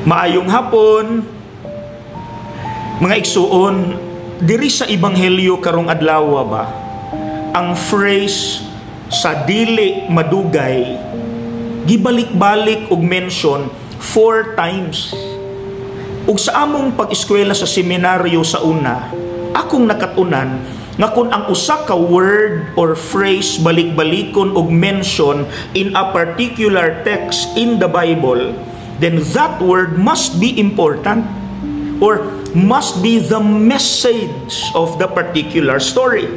Maayong hapon, mga igsuon, diri sa Ebanghelyo karong adlaw ba, ang phrase sa dili madugay gibalik-balik og mention 4 times. Ug sa among pag-eskwela sa seminaryo sa una, akong nakatunan nga kung ang usa ka word or phrase balik-balikon og mention in a particular text in the Bible, then that word must be important or must be the message of the particular story.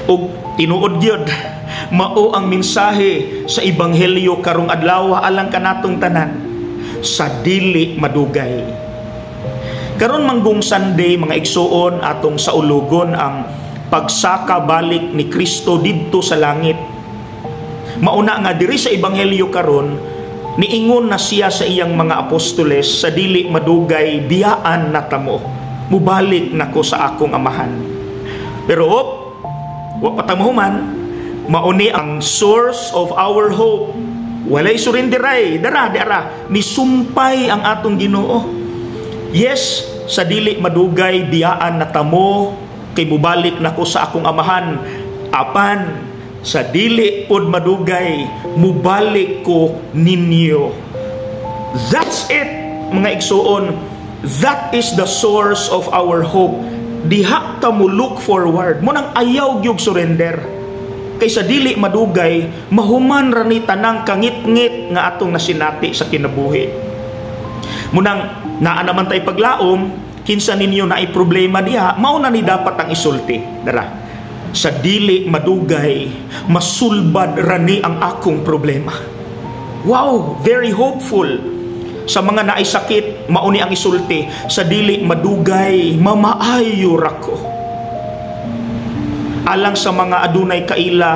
Ug tinuod gyud mao ang mensahe sa Ebanghelyo karong adlaw alang kanatong tanan, sa dili madugay. Karon manggong Sunday, mga igsuon, atong saulugon ang pagsaka balik ni Kristo didto sa langit. Mauna nga diri sa Ebanghelyo karon, niingon na siya sa iyang mga apostoles, sa dili madugay biyaan na tamo, mubalik nako sa akong amahan. Pero wa patamuhuman, mauni ang source of our hope. Walay surindiray, dara misumpay ang atong Ginoo. Yes, sa dili madugay biyaan na tamo, kay mubalik nako sa akong amahan. Apan sa dili pod madugay, mubalik ko ninyo. That's it, mga igsuon. That is the source of our hope. Diha ta mo look forward. Munang ayaw gyud surrender. Kay sa dili madugay, mahuman ra ni tanang kangit-ngit nga atong nasinati sa kinabuhi. Munang naa naman tay paglaom, kinsa ninyo na ay problema diha, mao na ni dapat ang isulti. Dara. Sa dili madugay, masulbad rani ang akong problema. Wow, very hopeful. Sa mga naay sakit, mauni ang isulti, sa dili madugay, mamaayo rako. Alang sa mga adunay kaila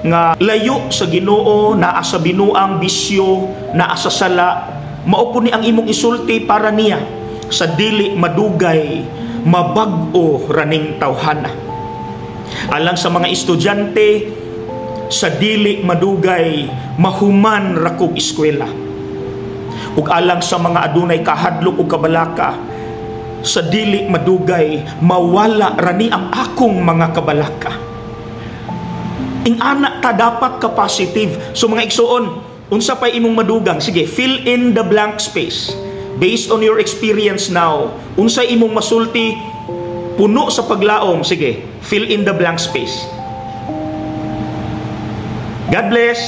nga layo sa Ginoo, naa sa binuang bisyo, naa sa sala, mao po ni ang imong isulti para niya, sa dili madugay, mabag-o raning tawhana. Alang sa mga estudyante, sa dili madugay, mahuman rakog eskwela. Ug alang sa mga adunay kahadlok ug kabalaka, sa dili madugay, mawala rani ang akong mga kabalaka. Ing anak ta dapat ka positive. So mga igsuon, unsa pay imong madugang? Sige, fill in the blank space. Based on your experience now, unsay imong masulti? Puno sa paglaom. Sige, fill in the blank space. God bless.